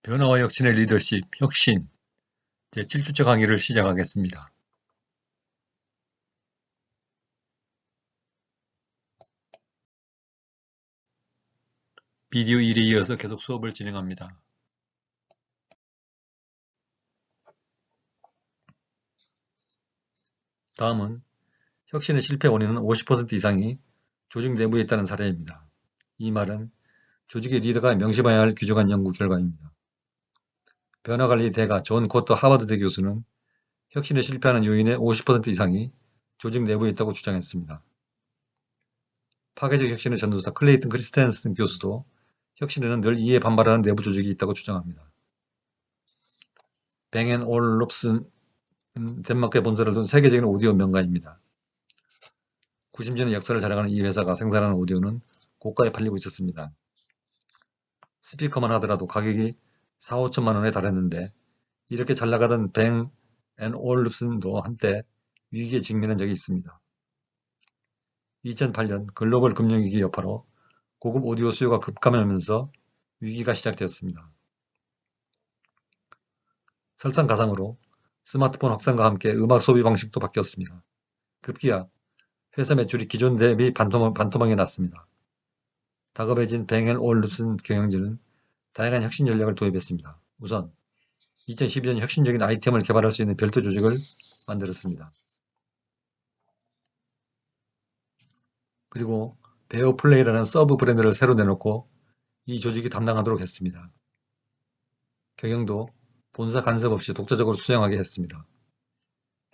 변화와 혁신의 리더십, 혁신 제7주차 강의를 시작하겠습니다. 비디오 1에 이어서 계속 수업을 진행합니다. 다음은 혁신의 실패 원인은 50% 이상이 조직 내부에 있다는 사례입니다. 이 말은 조직의 리더가 명심해야 할 귀중한 연구 결과입니다. 변화관리 대가 존 코터 하버드대 교수는 혁신에 실패하는 요인의 50% 이상이 조직 내부에 있다고 주장했습니다. 파괴적 혁신의 전도사 클레이튼 크리스텐슨 교수도 혁신에는 늘 이에 반발하는 내부 조직이 있다고 주장합니다. 뱅앤 올롭슨은 덴마크에 본사를 둔 세계적인 오디오 명가입니다. 90년의 역사를 자랑하는 이 회사가 생산하는 오디오는 고가에 팔리고 있었습니다. 스피커만 하더라도 가격이 4, 5천만 원에 달했는데 이렇게 잘 나가던 뱅앤 올룹슨도 한때 위기에 직면한 적이 있습니다. 2008년 글로벌 금융위기 여파로 고급 오디오 수요가 급감하면서 위기가 시작되었습니다. 설상가상으로 스마트폰 확산과 함께 음악 소비 방식도 바뀌었습니다. 급기야 회사 매출이 기존 대비 반토막이 났습니다. 다급해진 뱅앤 올룹슨 경영진은 다양한 혁신 전략을 도입했습니다. 우선 2012년 혁신적인 아이템을 개발할 수 있는 별도 조직을 만들었습니다. 그리고 베어플레이라는 서브 브랜드를 새로 내놓고 이 조직이 담당하도록 했습니다. 경영도 본사 간섭 없이 독자적으로 수행하게 했습니다.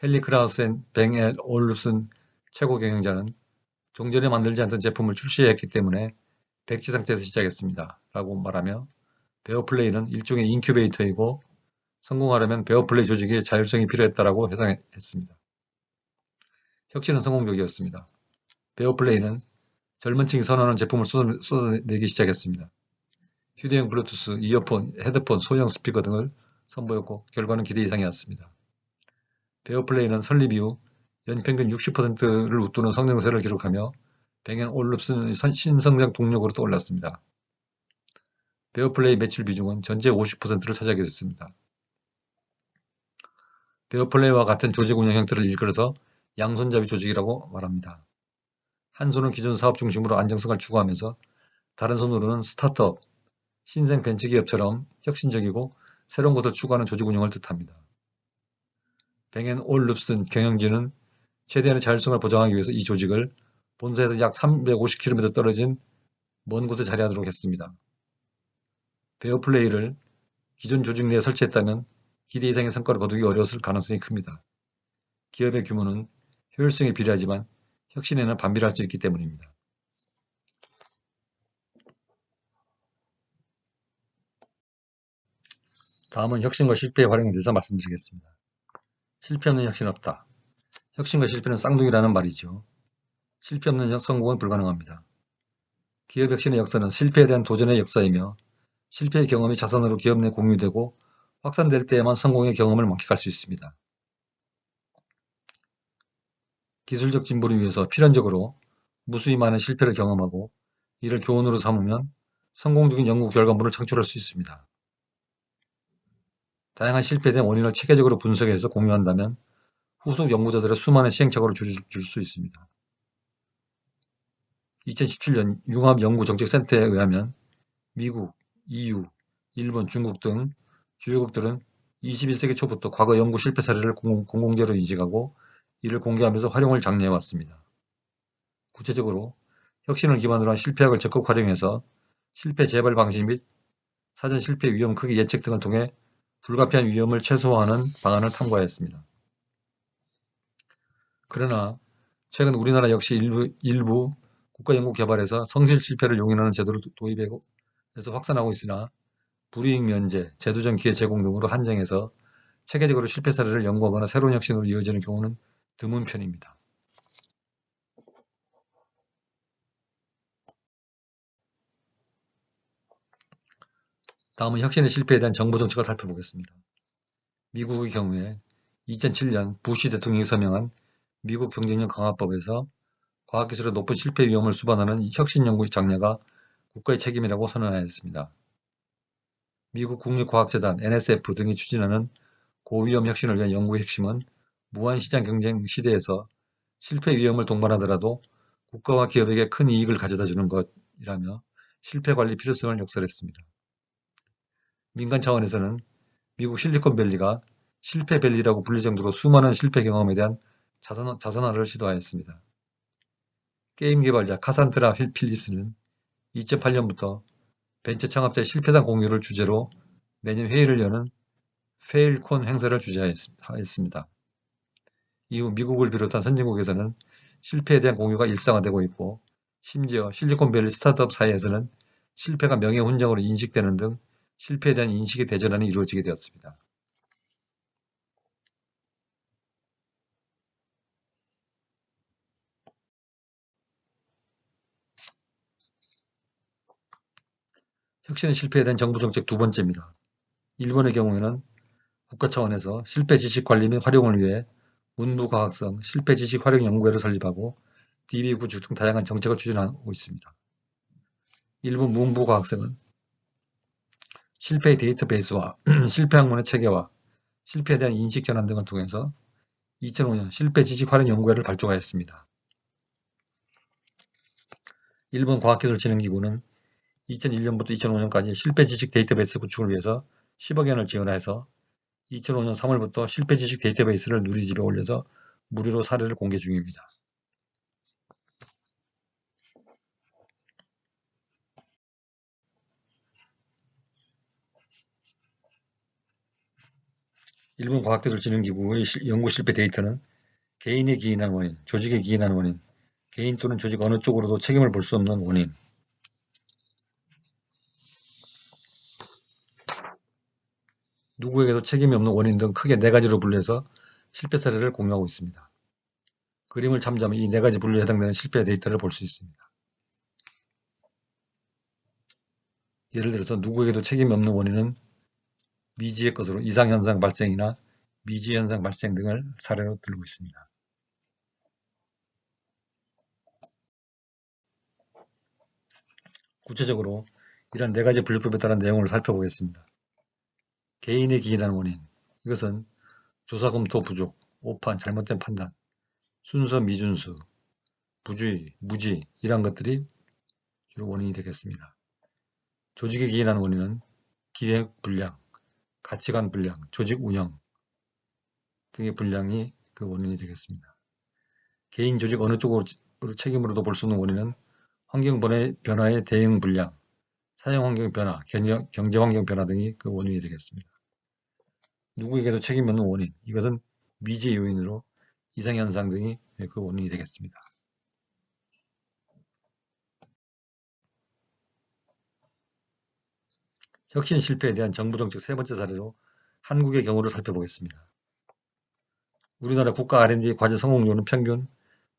헨리 크라우스 뱅앤 올룹슨 최고 경영자는 종전에 만들지 않던 제품을 출시해야 했기 때문에 백지 상태에서 시작했습니다. 라고 말하며 베어플레이는 일종의 인큐베이터이고 성공하려면 베어플레이 조직의 자율성이 필요했다라고 해석했습니다. 혁신은 성공적이었습니다. 베어플레이는 젊은 층이 선호하는 제품을 쏟아내기 시작했습니다. 휴대용 블루투스, 이어폰, 헤드폰, 소형 스피커 등을 선보였고 결과는 기대 이상이었습니다. 베어플레이는 설립 이후 연평균 60%를 웃도는 성장세를 기록하며 뱅앤 올룹슨의 신성장 동력으로 떠올랐습니다. 베어플레이 매출 비중은 전체 50%를 차지하게 됐습니다. 베어플레이와 같은 조직 운영 형태를 일컬어서 양손잡이 조직이라고 말합니다. 한 손은 기존 사업 중심으로 안정성을 추구하면서 다른 손으로는 스타트업, 신생 벤처기업처럼 혁신적이고 새로운 것을 추구하는 조직 운영을 뜻합니다. 뱅앤 올룹슨 경영진은 최대한의 자율성을 보장하기 위해서 이 조직을 본사에서 약 350km 떨어진 먼 곳에 자리하도록 했습니다. 베어플레이를 기존 조직 내에 설치했다면 기대 이상의 성과를 거두기 어려웠을 가능성이 큽니다. 기업의 규모는 효율성에 비례하지만 혁신에는 반비례할 수 있기 때문입니다. 다음은 혁신과 실패의 활용에 대해서 말씀드리겠습니다. 실패 없는 혁신 없다. 혁신과 실패는 쌍둥이라는 말이죠. 실패 없는 성공은 불가능합니다. 기업 혁신의 역사는 실패에 대한 도전의 역사이며 실패의 경험이 자산으로 기업 내 공유되고 확산될 때에만 성공의 경험을 만끽할 수 있습니다. 기술적 진보를 위해서 필연적으로 무수히 많은 실패를 경험하고 이를 교훈으로 삼으면 성공적인 연구 결과물을 창출할 수 있습니다. 다양한 실패에 대한 원인을 체계적으로 분석해서 공유한다면 후속 연구자들의 수많은 시행착오를 줄일 수 있습니다. 2017년 융합연구정책센터에 의하면 미국, EU, 일본, 중국 등 주요국들은 21세기 초부터 과거 연구 실패 사례를 공공재로 인식하고 이를 공개하면서 활용을 장려해왔습니다. 구체적으로 혁신을 기반으로 한 실패학을 적극 활용해서 실패 재발 방식 및 사전 실패 위험 크기 예측 등을 통해 불가피한 위험을 최소화하는 방안을 탐구하였습니다. 그러나 최근 우리나라 역시 일부 국가연구개발에서 성실 실패를 용인하는 제도를 도입해서 확산하고 있으나 불이익 면제, 제도적 기회 제공 등으로 한정해서 체계적으로 실패 사례를 연구하거나 새로운 혁신으로 이어지는 경우는 드문 편입니다. 다음은 혁신의 실패에 대한 정부 정책을 살펴보겠습니다. 미국의 경우에 2007년 부시 대통령이 서명한 미국 경쟁력 강화법에서 과학기술의 높은 실패 위험을 수반하는 혁신연구의 장려가 국가의 책임이라고 선언하였습니다. 미국 국립과학재단 NSF 등이 추진하는 고위험 혁신을 위한 연구의 핵심은 무한시장 경쟁 시대에서 실패 위험을 동반하더라도 국가와 기업에게 큰 이익을 가져다주는 것이라며 실패 관리 필요성을 역설했습니다. 민간 차원에서는 미국 실리콘밸리가 실패밸리라고 불릴 정도로 수많은 실패 경험에 대한 자선화를 시도하였습니다. 게임 개발자 카산드라 필립스는 2008년부터 벤처 창업자의 실패담 공유를 주제로 매년 회의를 여는 페일콘 행사를 주재하였습니다. 이후 미국을 비롯한 선진국에서는 실패에 대한 공유가 일상화되고 있고, 심지어 실리콘밸리 스타트업 사이에서는 실패가 명예훈장으로 인식되는 등 실패에 대한 인식의 대전환이 이루어지게 되었습니다. 혁신의 실패에 대한 정부 정책 두 번째입니다. 일본의 경우에는 국가 차원에서 실패 지식 관리 및 활용을 위해 문부과학성 실패 지식 활용 연구회를 설립하고 DB 구축 등 다양한 정책을 추진하고 있습니다. 일본 문부과학성은 실패의 데이터베이스와 실패 학문의 체계화, 실패에 대한 인식 전환 등을 통해서 2005년 실패 지식 활용 연구회를 발족하였습니다. 일본 과학기술진흥기구는 2001년부터 2005년까지 실패 지식 데이터베이스 구축을 위해서 10억 엔을 지원해서 2005년 3월부터 실패 지식 데이터베이스를 누리집에 올려서 무료로 사례를 공개 중입니다. 일본 과학기술진흥기구의 연구 실패 데이터는 개인이 기인한 원인, 조직에 기인한 원인, 개인 또는 조직 어느 쪽으로도 책임을 볼 수 없는 원인, 누구에게도 책임이 없는 원인 등 크게 네 가지로 분류해서 실패 사례를 공유하고 있습니다. 그림을 참조하면 이 네 가지 분류에 해당되는 실패 데이터를 볼 수 있습니다. 예를 들어서 누구에게도 책임이 없는 원인은 미지의 것으로 이상현상 발생이나 미지현상 발생 등을 사례로 들고 있습니다. 구체적으로 이런 네 가지 분류법에 따른 내용을 살펴보겠습니다. 개인의 기인한 원인, 이것은 조사 검토 부족, 오판, 잘못된 판단, 순서 미준수, 부주의, 무지 이러한 것들이 주로 원인이 되겠습니다. 조직에 기인한 원인은 기획 불량, 가치관 불량, 조직 운영 등의 불량이 그 원인이 되겠습니다. 개인 조직 어느 쪽으로 책임으로도 볼 수 없는 원인은 환경 변화의 대응 불량, 사용 환경 변화, 경제 환경 변화 등이 그 원인이 되겠습니다. 누구에게도 책임이 없는 원인, 이것은 미지의 요인으로 이상현상 등이 그 원인이 되겠습니다. 혁신 실패에 대한 정부 정책 세 번째 사례로 한국의 경우를 살펴보겠습니다. 우리나라 국가 R&D 과제 성공률은 평균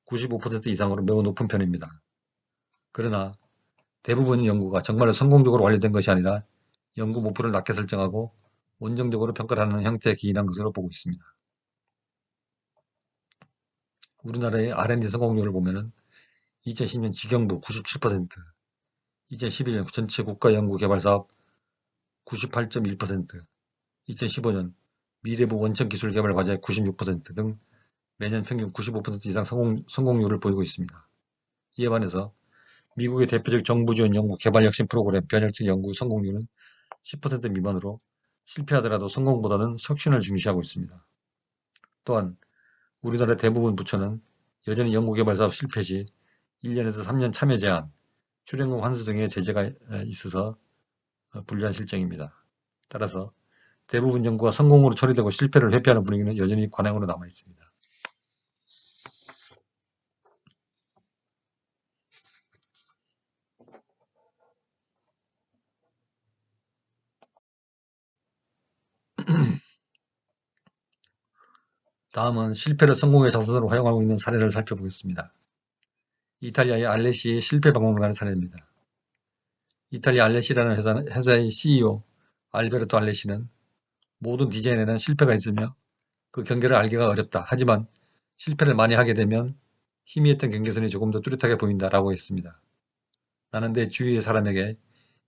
95% 이상으로 매우 높은 편입니다. 그러나 대부분 연구가 정말로 성공적으로 완료된 것이 아니라 연구 목표를 낮게 설정하고 원정적으로 평가를 하는 형태에 기인한 것으로 보고 있습니다. 우리나라의 R&D 성공률을 보면 2010년 지경부 97%, 2011년 전체 국가연구개발사업 98.1%, 2015년 미래부 원천기술개발과제 96%등 매년 평균 95% 이상 성공률을 보이고 있습니다. 이에 반해서 미국의 대표적 정부 지원 연구 개발혁신 프로그램 변혁적 연구 성공률은 10% 미만으로 실패하더라도 성공보다는 혁신을 중시하고 있습니다. 또한 우리나라 대부분 부처는 여전히 연구개발사업 실패 시 1년에서 3년 참여 제한, 출연금 환수 등의 제재가 있어서 불리한 실정입니다. 따라서 대부분 연구가 성공으로 처리되고 실패를 회피하는 분위기는 여전히 관행으로 남아 있습니다. 다음은 실패를 성공의 자산으로 활용하고 있는 사례를 살펴보겠습니다. 이탈리아의 알레시의 실패 박물관의 사례입니다. 이탈리아 알레시라는 회사의 CEO 알베르토 알레시는 모든 디자인에는 실패가 있으며 그 경계를 알기가 어렵다. 하지만 실패를 많이 하게 되면 희미했던 경계선이 조금 더 뚜렷하게 보인다 라고 했습니다. 나는 내 주위의 사람에게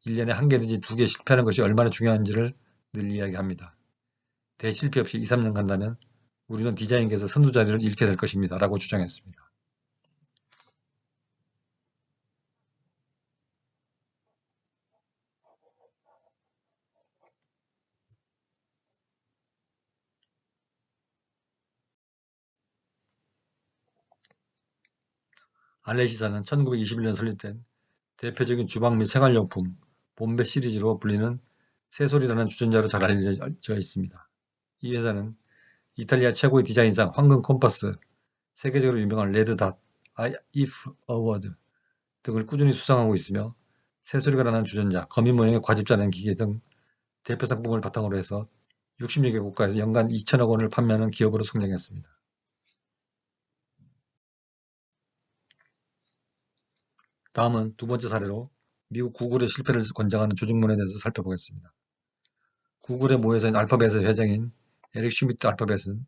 1년에 1개 내지 2개 실패하는 것이 얼마나 중요한지를 늘 이야기합니다. 대실패 없이 2, 3년 간다면 우리는 디자인계에서 선두 자리를 잃게 될 것입니다. 라고 주장했습니다. 알레시사는 1921년 설립된 대표적인 주방 및 생활용품 봄베 시리즈로 불리는 새소리라는 주전자로 잘 알려져 있습니다. 이 회사는 이탈리아 최고의 디자인상 황금 콤파스, 세계적으로 유명한 레드닷, IF 어워드 등을 꾸준히 수상하고 있으며 새소리가 나는 주전자, 거미 모양의 과즙 자르는 기계 등 대표 상품을 바탕으로 해서 60여 개 국가에서 연간 2천억 원을 판매하는 기업으로 성장했습니다. 다음은 두 번째 사례로 미국 구글의 실패를 권장하는 조직문에 대해서 살펴보겠습니다. 구글의 모회사인 알파벳의 회장인 에릭 슈미트 알파벳은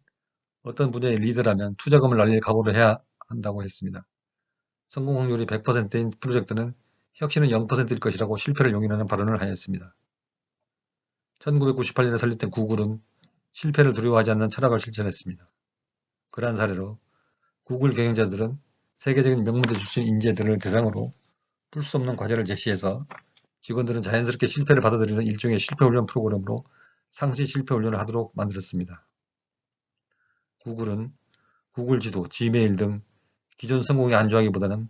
어떤 분야의 리더라면 투자금을 날릴 각오를 해야 한다고 했습니다. 성공 확률이 100%인 프로젝트는 혁신은 0%일 것이라고 실패를 용인하는 발언을 하였습니다. 1998년에 설립된 구글은 실패를 두려워하지 않는 철학을 실천했습니다. 그러한 사례로 구글 경영자들은 세계적인 명문대 출신 인재들을 대상으로 풀 수 없는 과제를 제시해서 직원들은 자연스럽게 실패를 받아들이는 일종의 실패훈련 프로그램으로 상시 실패훈련을 하도록 만들었습니다. 구글은 구글 지도, 지메일 등 기존 성공에 안주하기보다는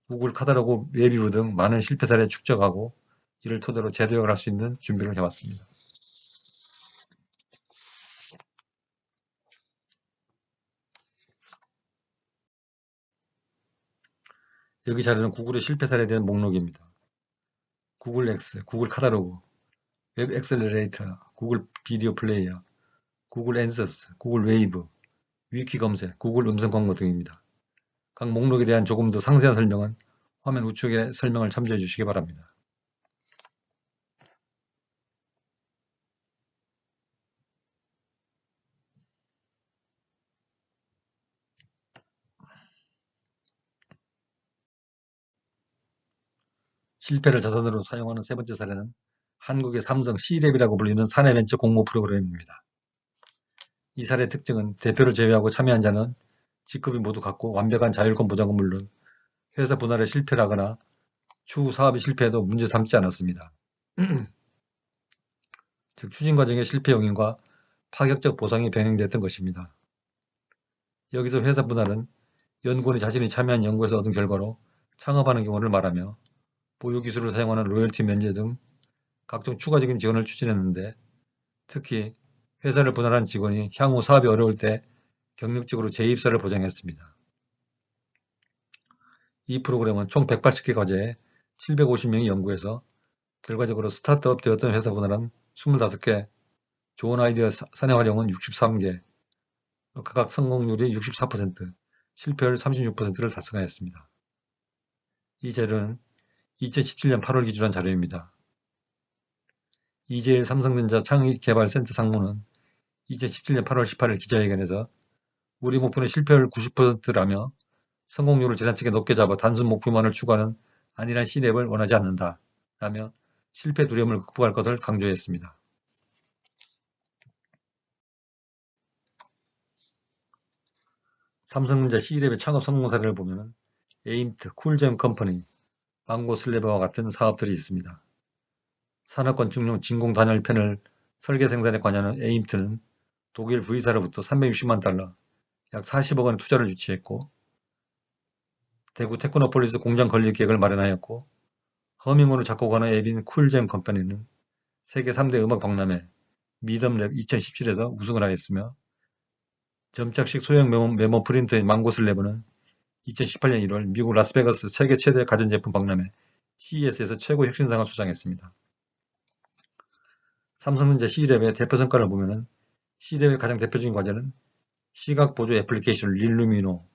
구글 카탈로그, 웹리뷰 등 많은 실패 사례를 축적하고 이를 토대로 재도약을 할 수 있는 준비를 해왔습니다. 여기 자료는 구글의 실패 사례에 대한 목록입니다. 구글 X, 구글 카탈로그, 웹 엑셀러레이터, 구글 비디오 플레이어, 구글 앤서스, 구글 웨이브, 위키 검색, 구글 음성 광고 등입니다. 각 목록에 대한 조금 더 상세한 설명은 화면 우측의 설명을 참조해 주시기 바랍니다. 실패를 자산으로 사용하는 세 번째 사례는 한국의 삼성 C랩이라고 불리는 사내벤처 공모 프로그램입니다. 이 사례의 특징은 대표를 제외하고 참여한 자는 직급이 모두 같고 완벽한 자율권 보장은 물론 회사 분할에 실패를 하거나 추후 사업이 실패해도 문제 삼지 않았습니다. 즉 추진 과정의 실패 용인과 파격적 보상이 병행됐던 것입니다. 여기서 회사 분할은 연구원이 자신이 참여한 연구에서 얻은 결과로 창업하는 경우를 말하며 보유기술을 사용하는 로열티 면제 등 각종 추가적인 지원을 추진했는데 특히 회사를 분할한 직원이 향후 사업이 어려울 때 경력직으로 재입사를 보장했습니다. 이 프로그램은 총 180개 과제에 750명이 연구해서 결과적으로 스타트업 되었던 회사 분할은 25개, 좋은 아이디어 사내 활용은 63개, 각각 성공률이 64%, 실패율 36%를 달성하였습니다. 이 자료는 2017년 8월 기준한 자료입니다. 이재일 삼성전자 창의개발센터 상무는 2017년 8월 18일 기자회견에서 우리 목표는 실패율 90%라며 성공률을 지나치게 높게 잡아 단순 목표만을 추구하는 안일한 C랩을 원하지 않는다 라며 실패 두려움을 극복할 것을 강조했습니다. 삼성전자 C랩의 창업 성공 사례를 보면 에임트, 쿨잼 컴퍼니, 망고슬래버와 같은 사업들이 있습니다. 산업건축용 진공 단열 펜을 설계 생산에 관여하는 에임트는 독일 V사로부터 360만 달러, 약 40억 원의 투자를 유치했고 대구 테크노폴리스 공장 건립 계획을 마련하였고 허밍으로 작곡하는 앱인 쿨잼 컴퍼니는 세계 3대 음악 박람회 미덤랩 2017에서 우승을 하였으며 점착식 소형 메모 프린터인 망고슬래버는 2018년 1월 미국 라스베가스 세계 최대 가전제품 박람회 CES에서 최고 혁신상을 수상했습니다. 삼성전자 C랩의 대표 성과를 보면 C랩의 가장 대표적인 과제는 시각 보조 애플리케이션 릴루미노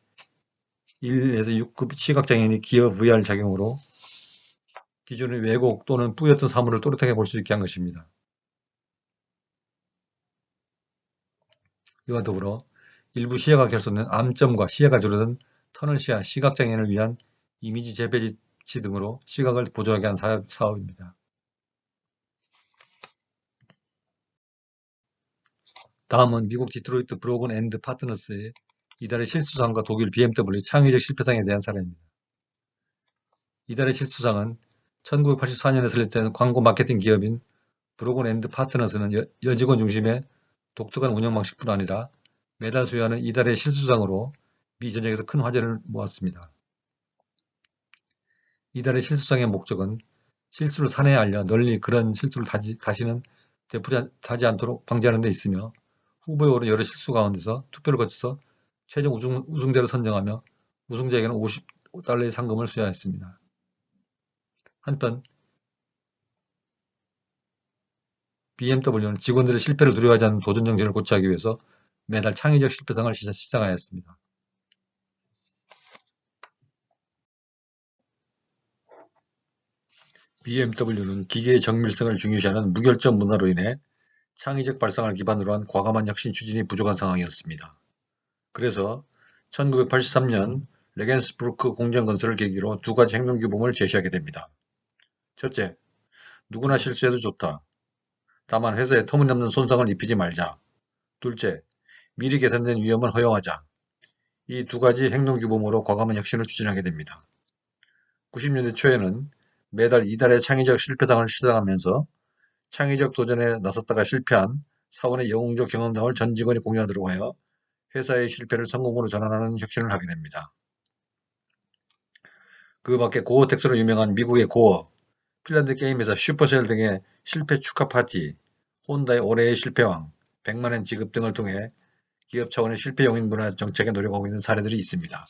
1에서 6급 시각장애인이 기어 VR 작용으로 기존의 왜곡 또는 뿌옇던 사물을 또렷하게 볼 수 있게 한 것입니다. 이와 더불어 일부 시야가 결손된 암점과 시야가 줄어든 터널 시야, 시각장애인을 위한 이미지 재배치 등으로 시각을 보조하게 한 사업입니다. 다음은 미국 디트로이트 브로건 앤드 파트너스의 이달의 실수상과 독일 BMW 창의적 실패상에 대한 사례입니다. 이달의 실수상은 1984년에 설립된 광고 마케팅 기업인 브로건 앤드 파트너스는 여직원 중심의 독특한 운영 방식뿐 아니라 매달 수여하는 이달의 실수상으로 미 전역에서 큰 화제를 모았습니다. 이달의 실수상의 목적은 실수를 사내에 알려 널리 그런 실수를 다시는 되풀이하지 않도록 방지하는 데 있으며 후보에 오른 여러 실수 가운데서 투표를 거쳐서 최종 우승자를 선정하며 우승자에게는 $50의 상금을 수여했습니다. 한편 BMW는 직원들의 실패를 두려워하지 않는 도전 정신을 고취하기 위해서 매달 창의적 실패상을 시상하였습니다. BMW는 기계의 정밀성을 중요시하는 무결점 문화로 인해 창의적 발상을 기반으로 한 과감한 혁신 추진이 부족한 상황이었습니다. 그래서 1983년 레겐스부르크 공장 건설을 계기로 두 가지 행동 규범을 제시하게 됩니다. 첫째, 누구나 실수해도 좋다. 다만 회사에 터무니없는 손상을 입히지 말자. 둘째, 미리 계산된 위험은 허용하자. 이 두 가지 행동 규범으로 과감한 혁신을 추진하게 됩니다. 90년대 초에는 매달 이달의 창의적 실패상을 시상하면서 창의적 도전에 나섰다가 실패한 사원의 영웅적 경험담을 전 직원이 공유하도록 하여 회사의 실패를 성공으로 전환하는 혁신을 하게 됩니다. 그 밖에 고어텍스로 유명한 미국의 고어, 핀란드 게임회사 슈퍼셀 등의 실패 축하 파티, 혼다의 올해의 실패왕, 100만엔 지급 등을 통해 기업 차원의 실패 용인 문화 정책에 노력하고 있는 사례들이 있습니다.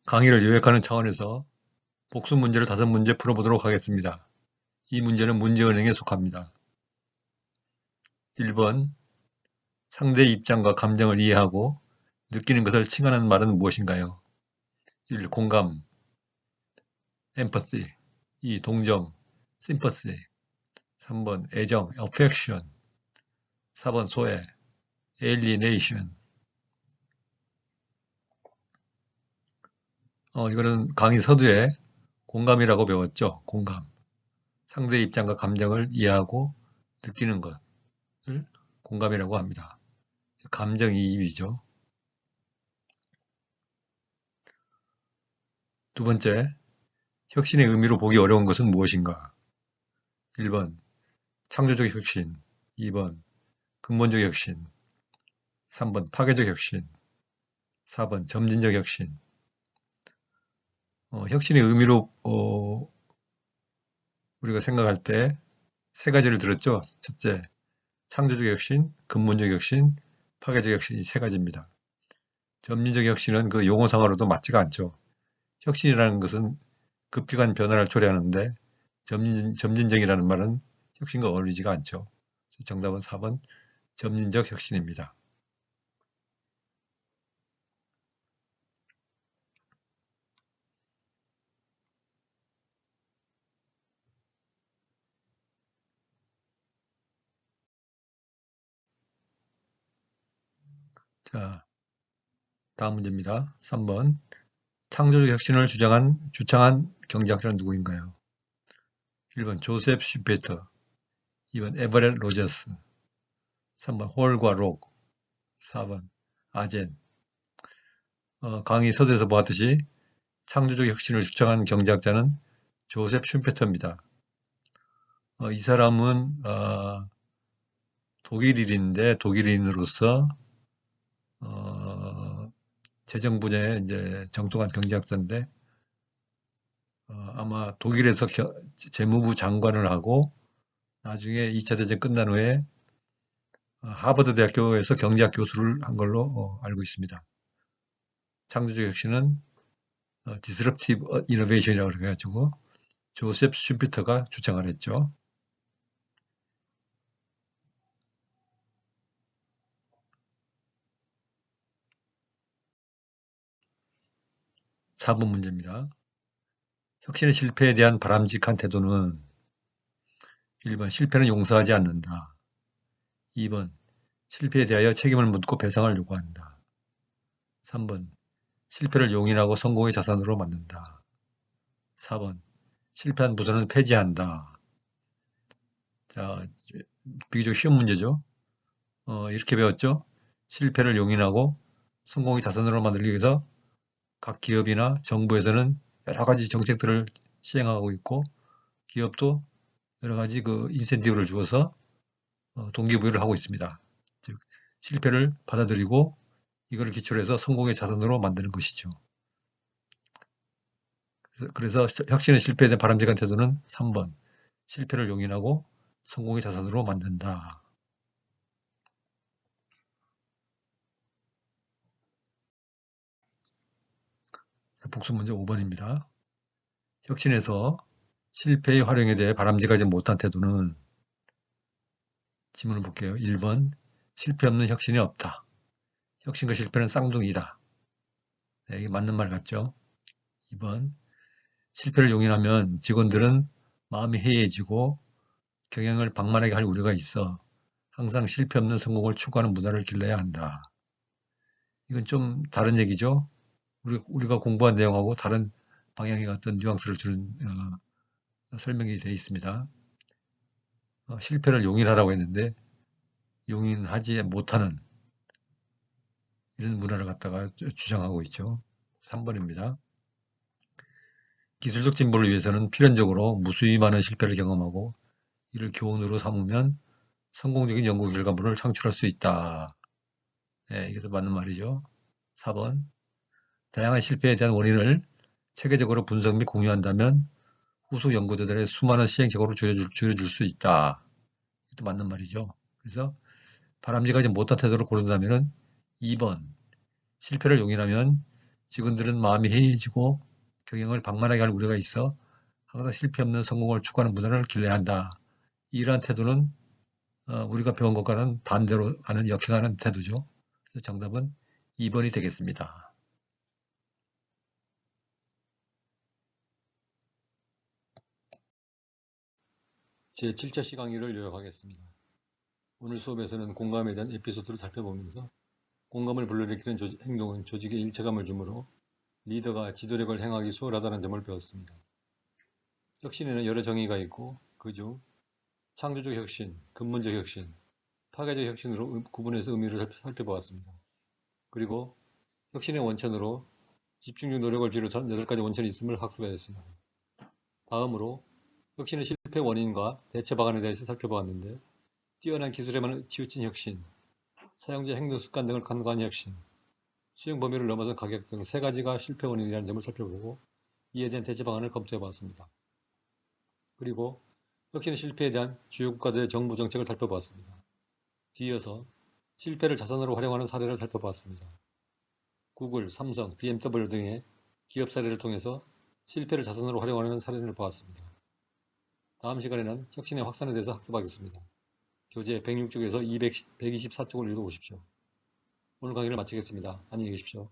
강의를 요약하는 차원에서 복습 문제를 5문제 풀어보도록 하겠습니다. 이 문제는 문제은행에 속합니다. 1번, 상대의 입장과 감정을 이해하고 느끼는 것을 칭하는 말은 무엇인가요? 1. 공감, empathy. 2. 동정, sympathy. 3번 애정, affection. 4번 소외, alienation. 이거는 강의 서두에 공감이라고 배웠죠. 공감. 상대의 입장과 감정을 이해하고 느끼는 것을 공감이라고 합니다. 감정이입이죠. 두 번째, 혁신의 의미로 보기 어려운 것은 무엇인가? 1번, 창조적 혁신. 2번, 근본적 혁신. 3번, 파괴적 혁신. 4번, 점진적 혁신. 혁신의 의미로 우리가 생각할 때 세 가지를 들었죠. 첫째, 창조적 혁신, 근본적 혁신, 파괴적 혁신 이 세 가지입니다. 점진적 혁신은 그 용어상으로도 맞지가 않죠. 혁신이라는 것은 급격한 변화를 초래하는데 점진적이라는 말은 혁신과 어울리지가 않죠. 정답은 4번 점진적 혁신입니다. 자, 다음 문제입니다. 3번 창조적 혁신을 주창한 경제학자는 누구인가요? 1번 조셉 슈페터, 2번 에버렛 로저스, 3번 홀과 록, 4번 아젠. 강의 서두에서 보았듯이 창조적 혁신을 주창한 경제학자는 조셉 슈페터입니다. 이 사람은 독일인인데 독일인으로서 재정 분야에 이제 정통한 경제학자인데 아마 독일에서 재무부 장관을 하고 나중에 2차 대전 끝난 후에 하버드 대학교에서 경제학 교수를 한 걸로 알고 있습니다. 창조적 혁신은 Disruptive Innovation이라고 그래가지고 조셉 슈피터가 주장을 했죠. 4번 문제입니다. 혁신의 실패에 대한 바람직한 태도는 1번 실패는 용서하지 않는다. 2번 실패에 대하여 책임을 묻고 배상을 요구한다. 3번 실패를 용인하고 성공의 자산으로 만든다. 4번 실패한 부서는 폐지한다. 자, 비교적 쉬운 문제죠. 이렇게 배웠죠. 실패를 용인하고 성공의 자산으로 만들기 위해서 각 기업이나 정부에서는 여러 가지 정책들을 시행하고 있고 기업도 여러 가지 그 인센티브를 주어서 동기부여를 하고 있습니다. 즉 실패를 받아들이고 이거를 기초로 해서 성공의 자산으로 만드는 것이죠. 그래서 혁신의 실패에 대한 바람직한 태도는 3번 실패를 용인하고 성공의 자산으로 만든다. 복습 문제 5번입니다. 혁신에서 실패의 활용에 대해 바람직하지 못한 태도는 지문을 볼게요. 1번 실패 없는 혁신이 없다. 혁신과 실패는 쌍둥이다. 네, 이게 맞는 말 같죠? 2번 실패를 용인하면 직원들은 마음이 해이해지고 경영을 방만하게 할 우려가 있어 항상 실패 없는 성공을 추구하는 문화를 길러야 한다. 이건 좀 다른 얘기죠. 우리가 공부한 내용하고 다른 방향의 어떤 뉘앙스를 주는 설명이 되어 있습니다. 실패를 용인하라고 했는데 용인하지 못하는 이런 문화를 갖다가 주장하고 있죠. 3번입니다. 기술적 진보를 위해서는 필연적으로 무수히 많은 실패를 경험하고 이를 교훈으로 삼으면 성공적인 연구 결과물을 창출할 수 있다. 네, 이게 더 맞는 말이죠. 4번 다양한 실패에 대한 원인을 체계적으로 분석 및 공유한다면 후속 연구자들의 수많은 시행착오를 줄여줄 수 있다. 이것도 맞는 말이죠. 그래서 바람직하지 못한 태도를 고른다면 2번 실패를 용인하면 직원들은 마음이 해이해지고 경영을 방만하게 할 우려가 있어 항상 실패 없는 성공을 추구하는 문화를 길러야 한다. 이러한 태도는 우리가 배운 것과는 반대로 가는 역행하는 태도죠. 그래서 정답은 2번이 되겠습니다. 제7차 시강의를 요약하겠습니다. 오늘 수업에서는 공감에 대한 에피소드를 살펴보면서 공감을 불러일으키는 행동은 조직에 일체감을 주므로 리더가 지도력을 행하기 수월하다는 점을 배웠습니다. 혁신에는 여러 정의가 있고 그중 창조적 혁신, 근본적 혁신, 파괴적 혁신으로 구분해서 의미를 살펴보았습니다. 그리고 혁신의 원천으로 집중력 노력을 비롯한 8가지 원천이 있음을 학습하였습니다. 다음으로 혁신의 실패 원인과 대처 방안에 대해서 살펴보았는데 뛰어난 기술에만 치우친 혁신, 사용자 행동 습관 등을 간과한 혁신, 수용 범위를 넘어선 가격 등 3가지가 실패 원인이라는 점을 살펴보고 이에 대한 대처 방안을 검토해봤습니다. 그리고 혁신의 실패에 대한 주요 국가들의 정부 정책을 살펴보았습니다. 뒤이어서 실패를 자산으로 활용하는 사례를 살펴보았습니다. 구글, 삼성, BMW 등의 기업 사례를 통해서 실패를 자산으로 활용하는 사례를 보았습니다. 다음 시간에는 혁신의 확산에 대해서 학습하겠습니다. 교재 106쪽에서 124쪽을 읽어보십시오. 오늘 강의를 마치겠습니다. 안녕히 계십시오.